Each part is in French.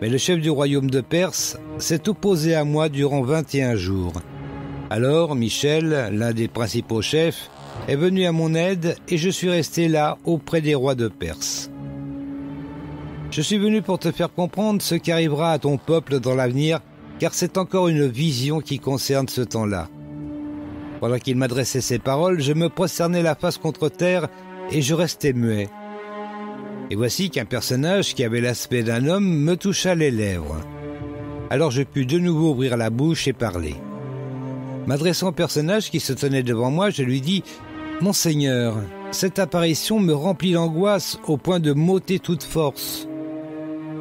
Mais le chef du royaume de Perse s'est opposé à moi durant 21 jours. Alors Michel, l'un des principaux chefs, est venu à mon aide et je suis resté là auprès des rois de Perse. Je suis venu pour te faire comprendre ce qui arrivera à ton peuple dans l'avenir, car c'est encore une vision qui concerne ce temps-là. Pendant qu'il m'adressait ces paroles, je me prosternais la face contre terre et je restais muet. Et voici qu'un personnage qui avait l'aspect d'un homme me toucha les lèvres. Alors je pus de nouveau ouvrir la bouche et parler. M'adressant au personnage qui se tenait devant moi, je lui dis « Monseigneur, cette apparition me remplit d'angoisse au point de m'ôter toute force.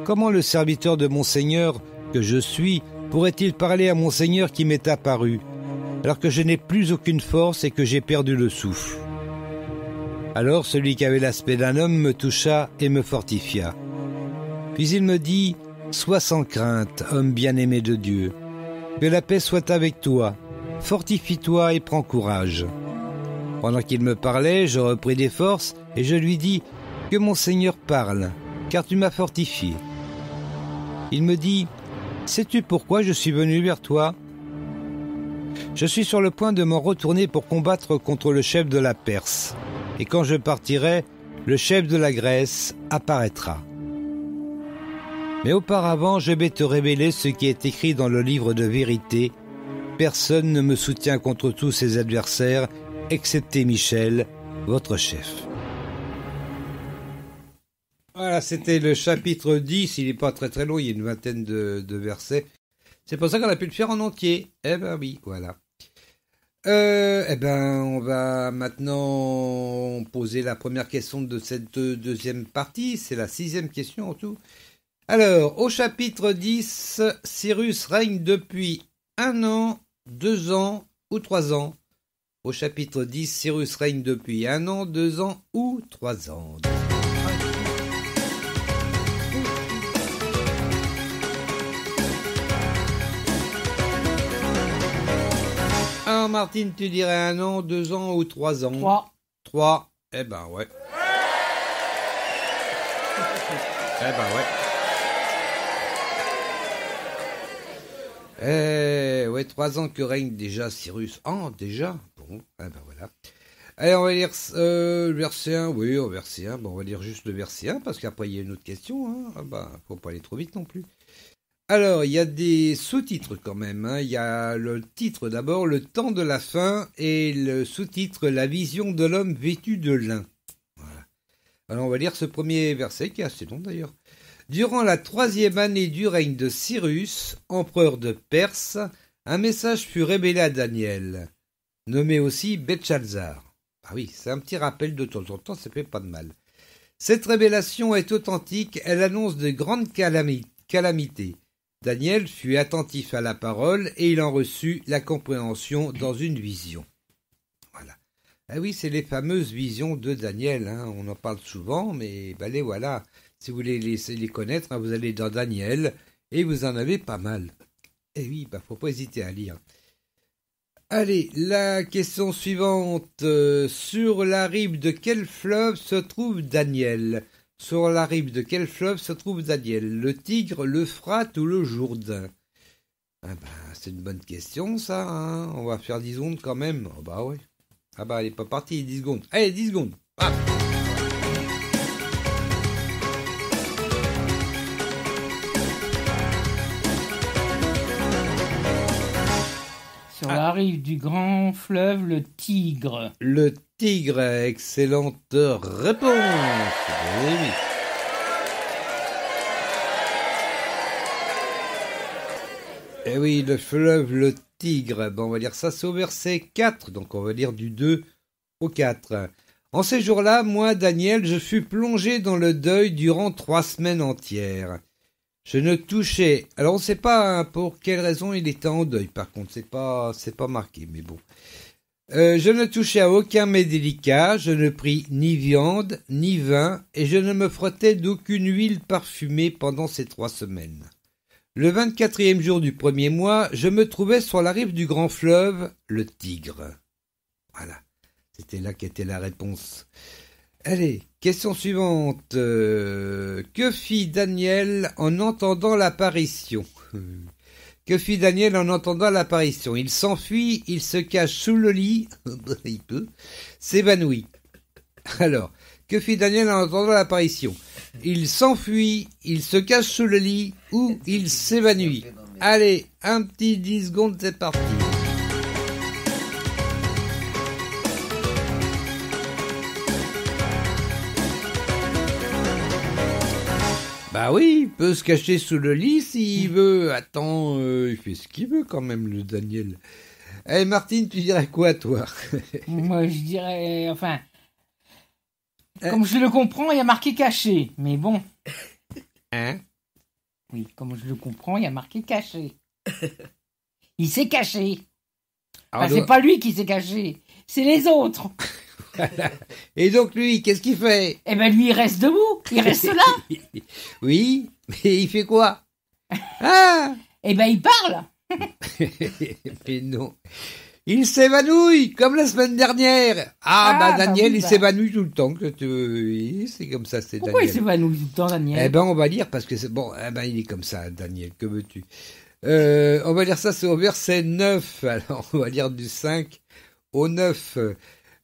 Comment le serviteur de Monseigneur que je suis pourrait-il parler à Monseigneur qui m'est apparu, alors que je n'ai plus aucune force et que j'ai perdu le souffle ?» Alors celui qui avait l'aspect d'un homme me toucha et me fortifia. Puis il me dit « Sois sans crainte, homme bien-aimé de Dieu. Que la paix soit avec toi. Fortifie-toi et prends courage. » Pendant qu'il me parlait, je repris des forces et je lui dis « Que mon Seigneur parle, car tu m'as fortifié. » Il me dit « Sais-tu pourquoi je suis venu vers toi ? Je suis sur le point de m'en retourner pour combattre contre le chef de la Perse. Et quand je partirai, le chef de la Grèce apparaîtra. Mais auparavant, je vais te révéler ce qui est écrit dans le livre de vérité. Personne ne me soutient contre tous ses adversaires, excepté Michel, votre chef. Voilà, c'était le chapitre 10, il n'est pas très très long, il y a une vingtaine de versets. C'est pour ça qu'on a pu le faire en entier. Eh ben oui, voilà. On va maintenant poser la première question de cette deuxième partie. C'est la 6e question en tout. Alors, au chapitre 10, Cyrus règne depuis 1 an, 2 ans ou 3 ans. Au chapitre 10, Cyrus règne depuis 1 an, 2 ans ou 3 ans. Alors Martine, tu dirais 1 an, 2 ans ou 3 ans? 3. 3. Eh ben ouais. Eh ben ouais. Ouais, 3 ans que règne déjà Cyrus. Ah, déjà? Bon, eh ben voilà. Allez, on va lire le verset 1. Oui, au verset 1. Bon, on va lire juste le verset 1, parce qu'après, il y a une autre question. Hein. Ah ben, faut pas aller trop vite non plus. Alors, il y a des sous-titres quand même. Hein. Il y a le titre d'abord, le temps de la fin, et le sous-titre, la vision de l'homme vêtu de lin. Voilà. Alors, on va lire ce premier verset, qui est assez long d'ailleurs. Durant la 3e année du règne de Cyrus, empereur de Perse, un message fut révélé à Daniel, nommé aussi Belchazzar. Ah oui, c'est un petit rappel de temps en temps, ça fait pas de mal. Cette révélation est authentique, elle annonce de grandes calamités. Daniel fut attentif à la parole et il en reçut la compréhension dans une vision. Voilà. Ah oui, c'est les fameuses visions de Daniel. Hein. On en parle souvent, mais ben les voilà. Si vous voulez les connaître, hein, vous allez dans Daniel et vous en avez pas mal. Et oui, faut pas hésiter à lire. Allez, la question suivante. Sur la rive de quel fleuve se trouve Daniel ? Sur la rive de quel fleuve se trouve Daniel ? Le Tigre, l'Euphrate ou le Jourdain ? Ah c'est une bonne question, ça. Hein. On va faire 10 secondes quand même. Oh bah ouais. Ah bah elle est pas partie, 10 secondes. Allez, 10 secondes. Ah. Sur la rive du grand fleuve, le Tigre. Le Tigre, excellente réponse. Oui. Eh oui, le fleuve, le Tigre. Bon, on va lire ça, c'est au verset 4, donc on va lire du 2 au 4. En ces jours-là, moi, Daniel, je fus plongé dans le deuil durant 3 semaines entières. Je ne touchais... Alors, on ne sait pas pour quelle raison il était en deuil, par contre, c'est pas marqué, mais bon. Je ne touchais à aucun mets délicat, je ne pris ni viande, ni vin, et je ne me frottais d'aucune huile parfumée pendant ces 3 semaines. Le 24e jour du 1er mois, je me trouvais sur la rive du grand fleuve, le Tigre. Voilà, c'était là qu'était la réponse. Allez, question suivante. Que fit Daniel en entendant l'apparition? Que fit Daniel en entendant l'apparition? Il s'enfuit, il se cache sous le lit, il peut, s'évanouit. Alors, que fit Daniel en entendant l'apparition? Il s'enfuit, il se cache sous le lit ou il s'évanouit. Allez, un petit 10 secondes, c'est parti. Bah oui, il peut se cacher sous le lit s'il veut. Attends, il fait ce qu'il veut quand même, le Daniel. Eh Martine, tu dirais quoi, toi? Moi, je dirais, enfin, comme je le comprends, il y a marqué caché. Mais bon. Hein? Oui, comme je le comprends, il y a marqué caché. Il s'est caché. Enfin, c'est pas lui qui s'est caché, c'est les autres. Voilà. Et donc lui, qu'est-ce qu'il fait? Eh ben lui, il reste debout, il reste là. Oui, mais il fait quoi? Ah! Eh ben il parle. Mais non. Il s'évanouit, comme la semaine dernière. Bah Daniel, oui, il s'évanouit tout le temps. Oui, c'est comme ça, c'est Pourquoi Daniel. il s'évanouit tout le temps, Daniel? Eh ben, on va lire, parce que c'est bon, il est comme ça, Daniel, que veux-tu? On va lire ça, c'est au verset 9. Alors, on va lire du 5 au 9.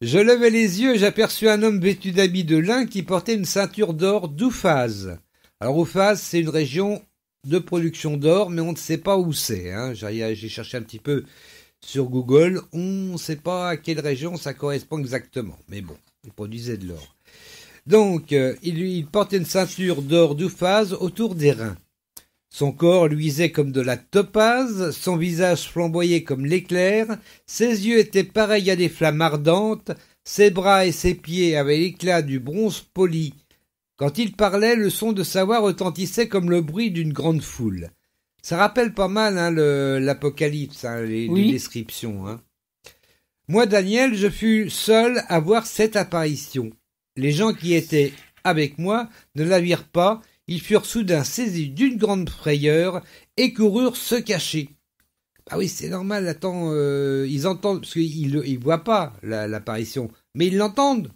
Je levai les yeux, j'aperçus un homme vêtu d'habits de lin qui portait une ceinture d'or d'Ouphaz. Alors Ouphaz, c'est une région de production d'or, mais on ne sait pas où c'est. Hein. J'ai cherché un petit peu sur Google, on ne sait pas à quelle région ça correspond exactement. Mais bon, il produisait de l'or. Donc, il portait une ceinture d'or d'Ouphaz autour des reins. Son corps luisait comme de la topaze, son visage flamboyait comme l'éclair, ses yeux étaient pareils à des flammes ardentes, ses bras et ses pieds avaient l'éclat du bronze poli. Quand il parlait, le son de sa voix retentissait comme le bruit d'une grande foule. Ça rappelle pas mal l'Apocalypse, les descriptions. Hein. Moi, Daniel, je fus seul à voir cette apparition. Les gens qui étaient avec moi ne la virent pas. Ils furent soudain saisis d'une grande frayeur et coururent se cacher. Ah oui, c'est normal, attends, ils entendent, parce qu'ils voient pas l'apparition, mais ils l'entendent.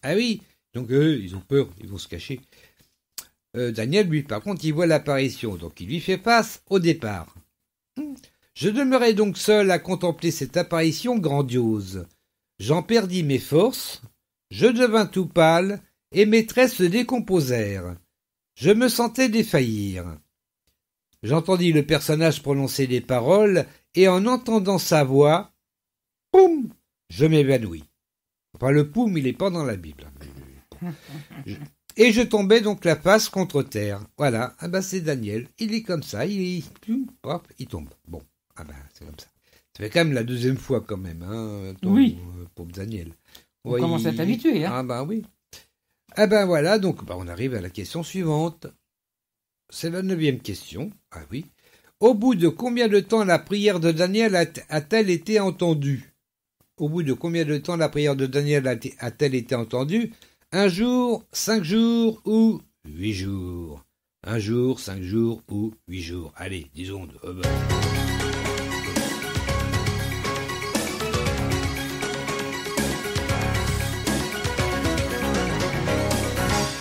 Ah oui, donc eux, ils ont peur, ils vont se cacher. Daniel, lui, par contre, il voit l'apparition, donc il lui fait face au départ. Je demeurai donc seul à contempler cette apparition grandiose. J'en perdis mes forces, je devins tout pâle, et mes traits se décomposèrent. Je me sentais défaillir. J'entendis le personnage prononcer des paroles, et en entendant sa voix, poum, je m'évanouis. Enfin, le poum, il n'est pas dans la Bible. Et je tombais donc la face contre terre. Voilà, c'est Daniel. Il est comme ça, il tombe. Bon, c'est comme ça. Ça fait quand même la deuxième fois quand même, hein, pauvre Daniel. On commence à être habitué, hein. Oui. Voilà, donc on arrive à la question suivante. C'est la 9e question. Ah oui. Au bout de combien de temps la prière de Daniel a-t-elle été entendue? Au bout de combien de temps la prière de Daniel a-t-elle été entendue? 1 jour, 5 jours ou 8 jours? 1 jour, 5 jours ou 8 jours? Allez, disons.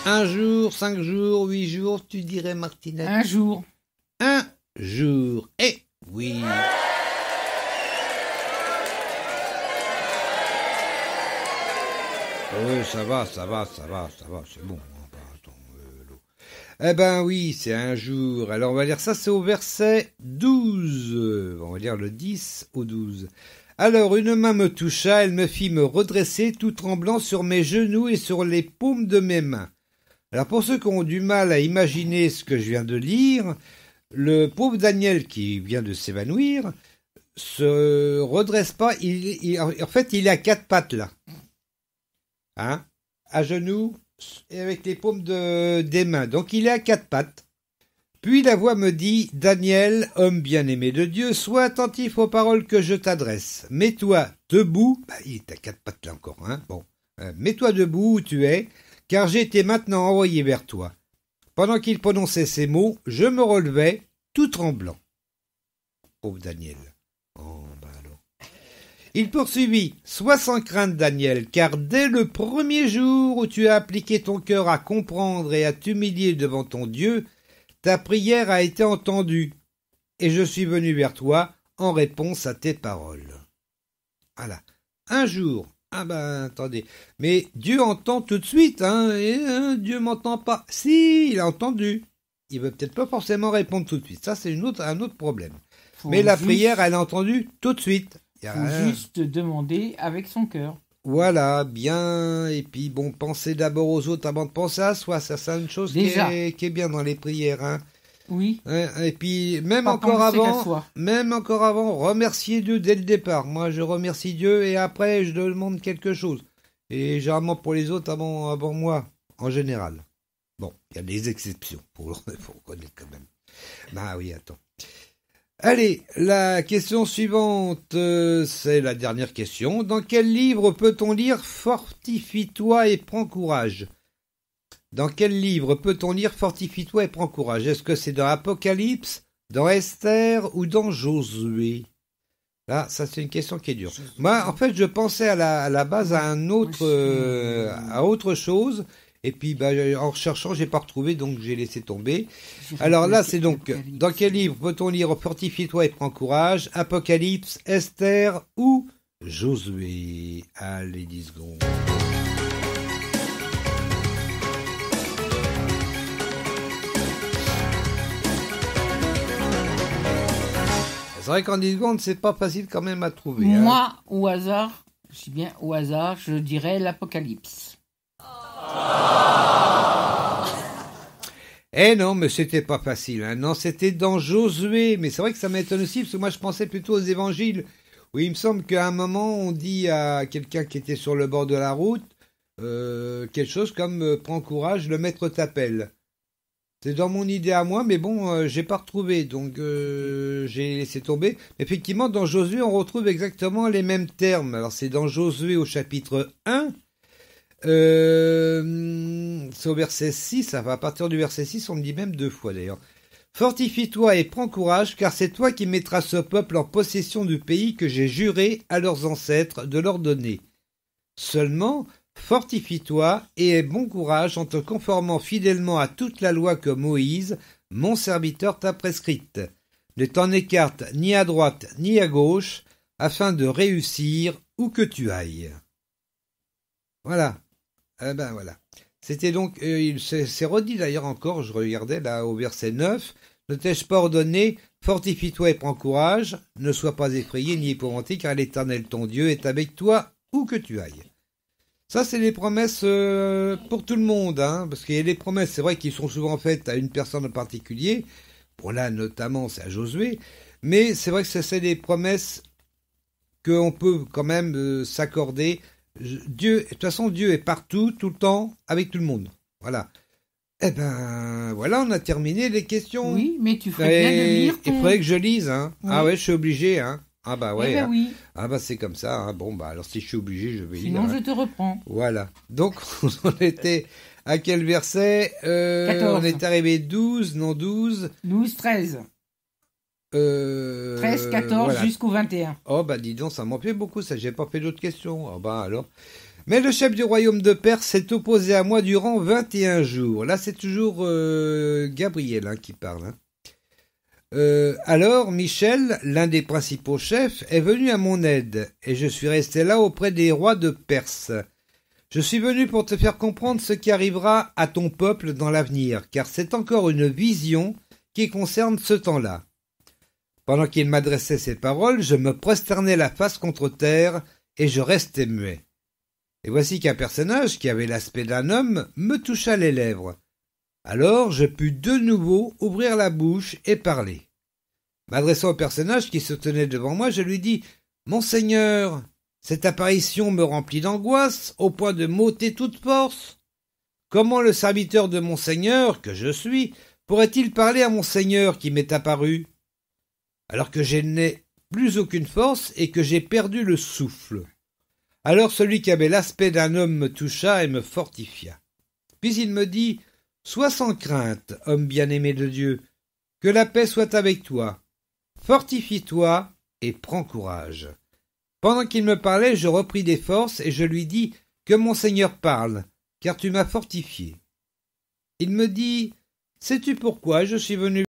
1 jour, 5 jours, 8 jours, tu dirais, Martinette? 1 jour. 1 jour. Eh oui. Ça va, c'est bon. Oui, c'est 1 jour. Alors on va lire ça, c'est au verset 12. On va lire le 10 au 12. Alors une main me toucha, elle me fit me redresser tout tremblant sur mes genoux et sur les paumes de mes mains. Alors pour ceux qui ont du mal à imaginer ce que je viens de lire, le pauvre Daniel qui vient de s'évanouir se redresse pas, en fait il a 4 pattes là, hein, à genoux et avec les paumes des mains, donc il est à 4 pattes. Puis la voix me dit, Daniel, homme bien-aimé de Dieu, sois attentif aux paroles que je t'adresse. Mets-toi debout, il est à 4 pattes là encore, hein, mets-toi debout où tu es, car j'ai été maintenant envoyé vers toi. Pendant qu'il prononçait ces mots, je me relevai, tout tremblant. Pauvre Daniel. Alors. Il poursuivit. Sois sans crainte, Daniel, car dès le premier jour où tu as appliqué ton cœur à comprendre et à t'humilier devant ton Dieu, ta prière a été entendue, et je suis venu vers toi en réponse à tes paroles. Voilà. Un jour. Ah ben, attendez. Mais Dieu entend tout de suite, et Dieu m'entend pas. Si, il a entendu. Il veut peut-être pas forcément répondre tout de suite. Ça, c'est un autre problème. Mais la prière, elle a entendu tout de suite. Il faut juste demander avec son cœur. Voilà, bien. Et puis, bon, penser d'abord aux autres avant de penser à soi. Ça, c'est une chose qui est bien dans les prières. Hein. Oui. Et puis, même encore avant, remercier Dieu dès le départ. Moi, je remercie Dieu et après, je demande quelque chose. Et généralement pour les autres avant moi, en général. Bon, il y a des exceptions, faut reconnaître quand même. Bah oui, attends. Allez, la question suivante, c'est la dernière question. Dans quel livre peut-on lire « Fortifie-toi et prends courage » ? Dans quel livre peut-on lire « Fortifie-toi et prends courage » ? Est-ce que c'est dans Apocalypse, dans Esther ou dans Josué ? Là, ça c'est une question qui est dure. Moi, en fait, je pensais à la base à autre chose. Et puis, en recherchant, j'ai pas retrouvé, donc j'ai laissé tomber. Alors là, c'est donc, dans quel livre peut-on lire « Fortifie-toi et prends courage » ? Apocalypse, Esther ou Josué ? Allez, 10 secondes. C'est vrai qu'en 10 secondes, c'est pas facile quand même à trouver. Moi, au hasard, je dirais l'Apocalypse. Eh non, mais c'était pas facile. Hein. Non, c'était dans Josué. Mais c'est vrai que ça m'étonne aussi, parce que moi, je pensais plutôt aux évangiles. Où il me semble qu'à un moment, on dit à quelqu'un qui était sur le bord de la route, quelque chose comme « Prends courage, le maître t'appelle ». C'est dans mon idée à moi, mais bon, j'ai pas retrouvé, donc j'ai laissé tomber. Effectivement, dans Josué, on retrouve exactement les mêmes termes. Alors, c'est dans Josué au chapitre 1, c'est au verset 6, à partir du verset 6, on me dit même 2 fois d'ailleurs. « Fortifie-toi et prends courage, car c'est toi qui mettras ce peuple en possession du pays que j'ai juré à leurs ancêtres de leur donner. Seulement, fortifie-toi et aie bon courage en te conformant fidèlement à toute la loi que Moïse, mon serviteur, t'a prescrite. Ne t'en écarte ni à droite ni à gauche, afin de réussir où que tu ailles. » Voilà. Eh ben voilà. C'était donc, c'est redit d'ailleurs encore, je regardais là au verset 9, « Ne t'ai-je pas ordonné, fortifie-toi et prends courage, ne sois pas effrayé ni épouvanté, car l'Éternel ton Dieu est avec toi où que tu ailles. » Ça, c'est les promesses pour tout le monde, hein, parce qu'il y a des promesses, c'est vrai, qui sont souvent faites à une personne en particulier. Bon, là, notamment, c'est à Josué. Mais c'est vrai que c'est des promesses qu'on peut quand même s'accorder. Dieu, de toute façon, Dieu est partout, tout le temps, avec tout le monde. Voilà. Eh ben, voilà, on a terminé les questions. Oui, mais tu ferais bien de lire. Il faudrait que je lise, hein. Oui. Ah ouais, je suis obligé, hein. Ah bah ouais. Eh ben oui. Ah bah c'est comme ça. Hein. Bon bah alors si je suis obligé, je vais lire. Sinon je te reprends. Voilà. Donc on était à quel verset 14. On est arrivé 12, non 12. 12, 13. 13, 14 voilà. Jusqu'au 21. Oh bah dis donc, ça m'en fait beaucoup ça. J'ai pas fait d'autres questions. Oh bah alors. Mais le chef du royaume de Perse s'est opposé à moi durant 21 jours. Là c'est toujours Gabriel hein, qui parle. Hein. Alors, Michel, l'un des principaux chefs, est venu à mon aide, et je suis resté là auprès des rois de Perse. Je suis venu pour te faire comprendre ce qui arrivera à ton peuple dans l'avenir, car c'est encore une vision qui concerne ce temps-là. Pendant qu'il m'adressait ces paroles, je me prosternais la face contre terre, et je restais muet. Et voici qu'un personnage, qui avait l'aspect d'un homme, me toucha les lèvres. Alors je pus de nouveau ouvrir la bouche et parler. M'adressant au personnage qui se tenait devant moi, je lui dis « Monseigneur, cette apparition me remplit d'angoisse au point de m'ôter toute force. Comment le serviteur de Monseigneur, que je suis, pourrait-il parler à Monseigneur qui m'est apparu, alors que je n'ai plus aucune force et que j'ai perdu le souffle ?» Alors celui qui avait l'aspect d'un homme me toucha et me fortifia. Puis il me dit « Sois sans crainte, homme bien-aimé de Dieu, que la paix soit avec toi. Fortifie-toi et prends courage. Pendant qu'il me parlait, je repris des forces et je lui dis « Que mon Seigneur parle, car tu m'as fortifié. » Il me dit « Sais-tu pourquoi je suis venu